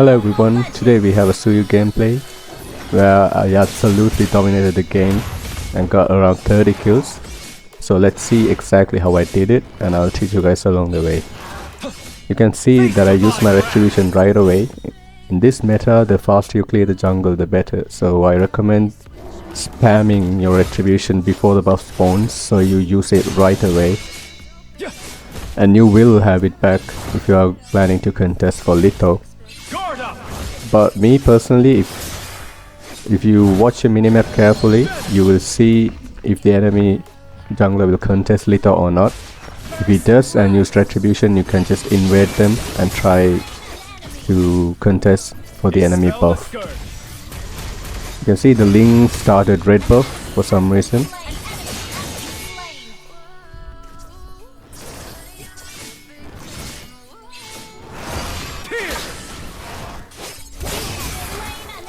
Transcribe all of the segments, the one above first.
Hello everyone, today we have a Suyou gameplay where I absolutely dominated the game and got around 30 kills. So let's see exactly how I did it and I'll teach you guys along the way. You can see that I used my retribution right away. In this meta, the faster you clear the jungle the better, so I recommend spamming your retribution before the buff spawns so you use it right away. And you will have it back if you are planning to contest for Litho. But me personally, if you watch your minimap carefully, you will see if the enemy jungler will contest Litho or not. If he does and use retribution, you can just invade them and try to contest for the enemy buff. You can see the Ling started red buff for some reason.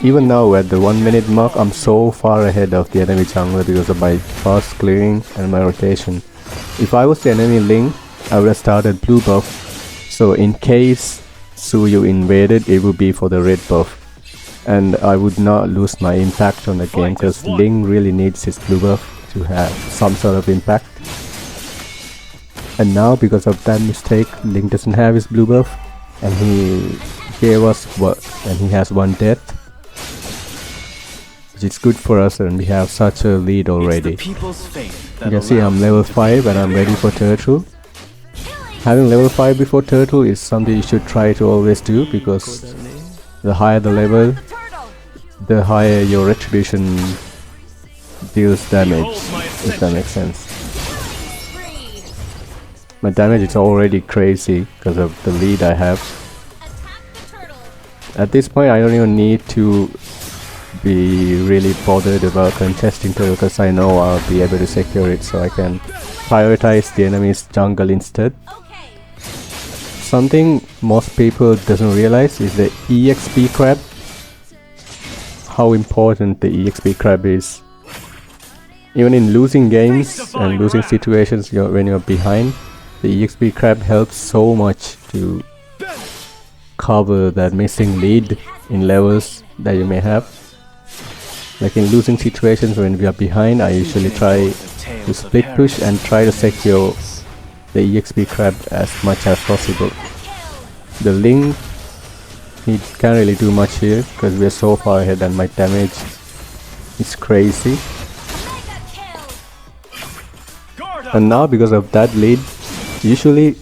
Even now at the 1 minute mark, I'm so far ahead of the enemy jungler because of my fast clearing and my rotation. If I was the enemy Ling, I would have started blue buff, so in case Suyou invaded, it would be for the red buff. And I would not lose my impact on the game because Ling really needs his blue buff to have some sort of impact. And now because of that mistake, Ling doesn't have his blue buff and he gave us what, and he has one death. It's good for us and we have such a lead already. You can see I'm level 5 and I'm ready for turtle. Having level 5 before turtle is something you should try to always do, because the higher the level, the higher your retribution deals damage, if that makes sense. My damage is already crazy because of the lead I have. At this point I don't even need to be really bothered about contesting turtle because I know I'll be able to secure it, so I can prioritize the enemy's jungle instead. Something most people doesn't realize is the EXP crab. How important the EXP crab is. Even in losing games and losing situations when you're behind, the EXP crab helps so much to cover that missing lead in levels that you may have. Like in losing situations when we are behind, I usually try to split push and try to secure the EXP crab as much as possible. The Ling, he can't really do much here because we are so far ahead and my damage is crazy. And now because of that lead, usually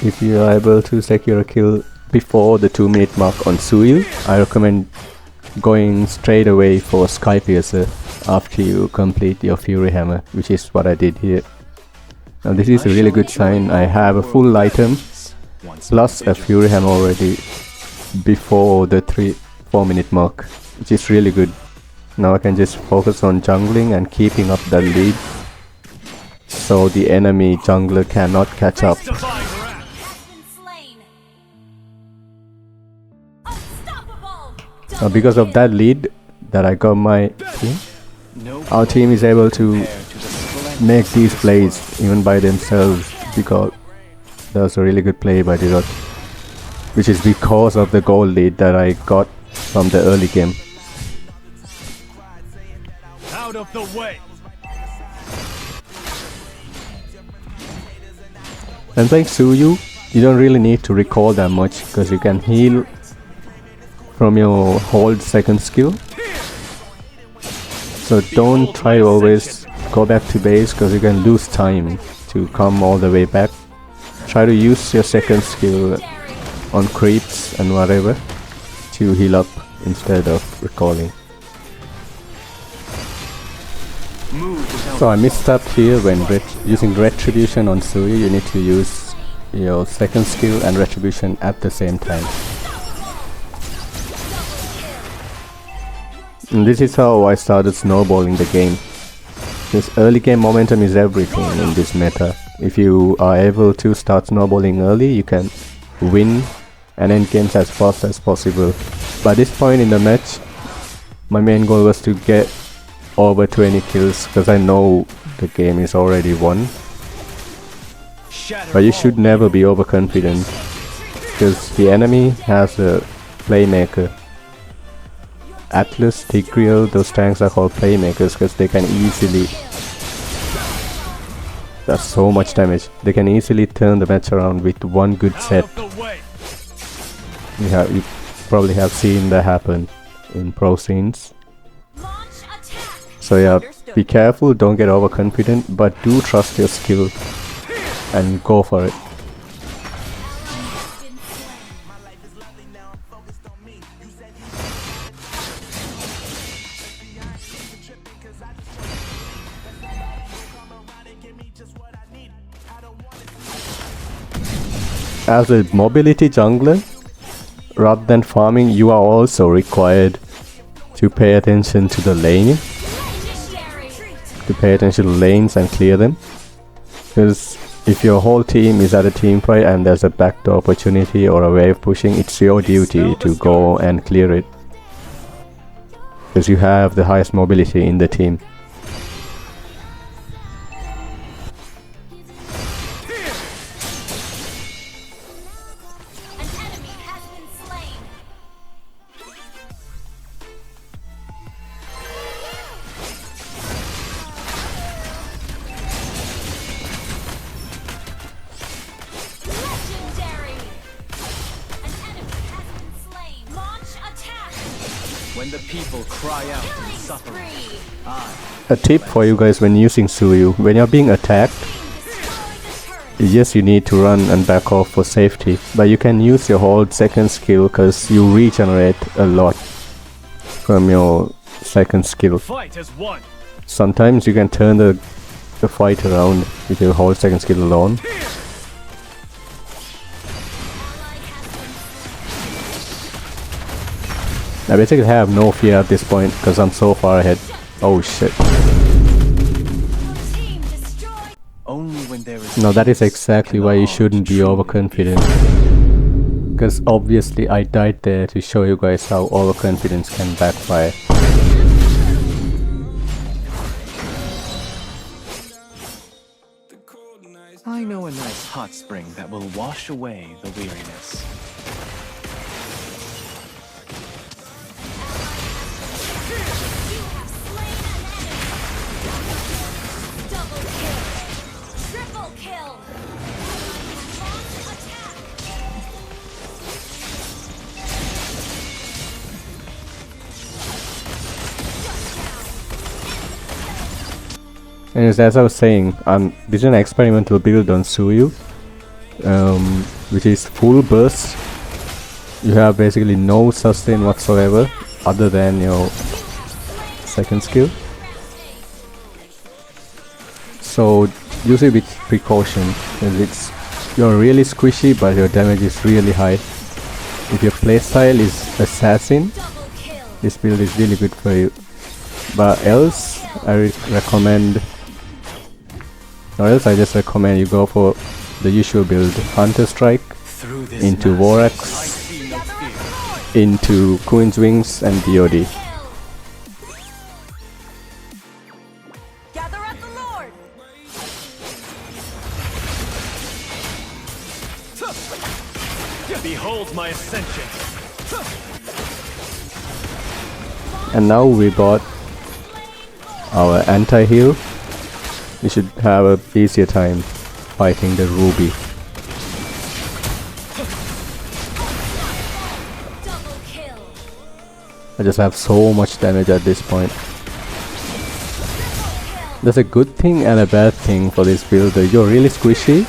if you are able to secure a kill before the 2 minute mark on Suyou, I recommend going straight away for Sky Piercer after you complete your Fury Hammer, which is what I did here. Now this is a really good sign. I have a full item plus a Fury Hammer already before the 4 minute mark, which is really good. Now I can just focus on jungling and keeping up the lead so the enemy jungler cannot catch up. Now because of that lead that I got my team, our team is able to make these plays even by themselves, because that was a really good play by Dirot, which is because of the goal lead that I got from the early game. Out of the way. And playing Suyou, you don't really need to recall that much because you can heal from your hold second skill. So don't try to always go back to base because you can lose time to come all the way back. Try to use your second skill on creeps and whatever to heal up instead of recalling. So I missed up here when using retribution on Suyou. You need to use your second skill and retribution at the same time. And this is how I started snowballing the game. This early game momentum is everything in this meta. If you are able to start snowballing early, you can win and end games as fast as possible. By this point in the match, my main goal was to get over 20 kills because I know the game is already won. But you should never be overconfident because the enemy has a playmaker. Atlas, Tigreal, those tanks are called playmakers because they can easily... That's so much damage. They can easily turn the match around with one good set. You probably have seen that happen in pro scenes. So yeah, be careful, don't get overconfident, but do trust your skill and go for it. As a mobility jungler, rather than farming, you are also required to pay attention to the lane. To pay attention to lanes and clear them. Because if your whole team is at a team fight and there's a backdoor opportunity or a wave pushing, it's your duty to go and clear it. Because you have the highest mobility in the team. When the people cry out in suffering. A tip for you guys when using Suyou: when you're being attacked, yes, you need to run and back off for safety, but you can use your whole second skill because you regenerate a lot from your second skill. Sometimes you can turn the fight around with your whole second skill alone. I basically have no fear at this point because I'm so far ahead. Oh shit. No, that is exactly why you shouldn't be overconfident. Because obviously I died there to show you guys how overconfidence can backfire. I know a nice hot spring that will wash away the weariness. Anyways, as I was saying, this is an experimental build on Suyou, which is full burst. You have basically no sustain whatsoever other than your second skill. So use it with precaution, because you're really squishy but your damage is really high. If your playstyle is assassin, this build is really good for you. But else, I just recommend you go for the usual build: Hunter Strike into Vorax, into Queen's Wings and BOD. Behold my ascension. And now we got our anti-heal. We should have a easier time fighting the Ruby. I just have so much damage at this point. That's a good thing and a bad thing for this build. You're really squishy,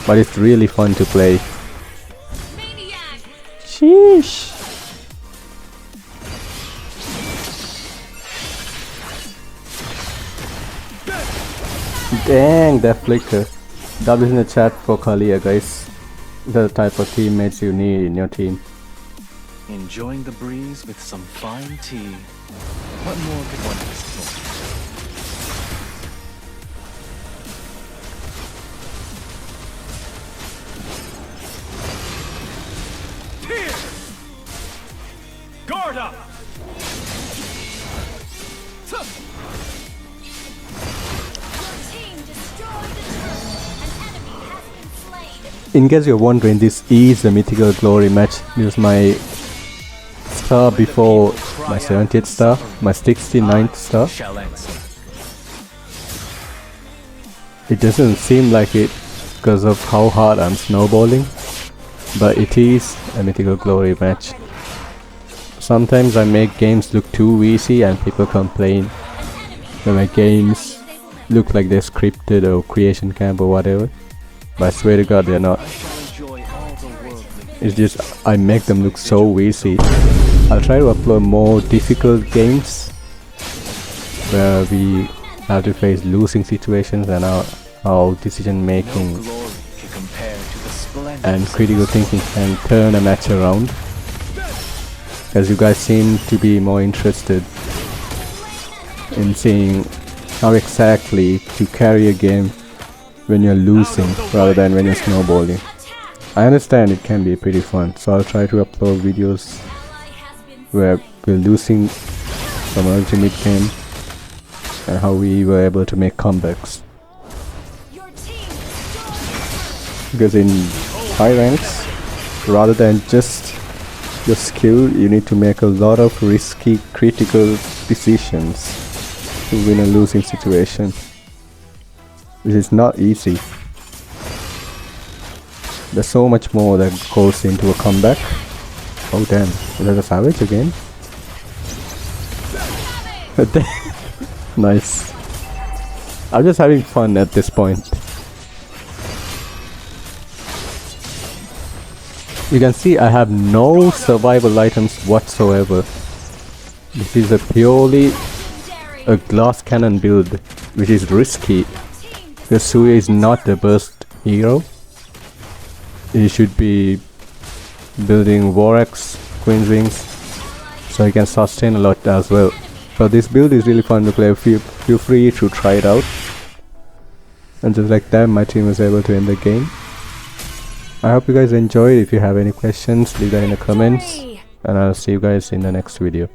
but it's really fun to play. Sheesh. Dang, that flicker. W in the chat for Kalia, guys. The type of teammates you need in your team. Enjoying the breeze with some fine tea. What more could one ask for? Guard up! In case you're wondering, this is a Mythical Glory match. This is my star before my 70th star, my 69th star. Shall answer. It doesn't seem like it because of how hard I'm snowballing, but it is a mythical glory match. Sometimes I make games look too easy and people complain when my games look like they're scripted or creation camp or whatever, but I swear to God they're not. It's just I make them look so easy. I'll try to upload more difficult games where we have to face losing situations and how decision making and critical thinking can turn a match around, as you guys seem to be more interested in seeing how exactly to carry a game when you're losing rather than when you're snowballing. I understand it can be pretty fun, so I'll try to upload videos where we're losing from early to mid game and how we were able to make comebacks. Because in high ranks, rather than just your skill, you need to make a lot of risky critical decisions to win a losing situation, which is not easy. There's so much more that goes into a comeback. Oh damn, is that a savage again? Nice. I'm just having fun at this point. You can see I have no survival items whatsoever. This is a purely a glass cannon build, which is risky because Suyou is not the burst hero. He should be building War Axe, Queen's Wings, so he can sustain a lot as well. So this build is really fun to play. Feel free to try it out. And just like that, my team was able to end the game. I hope you guys enjoyed. If you have any questions, leave that in the comments, and I'll see you guys in the next video.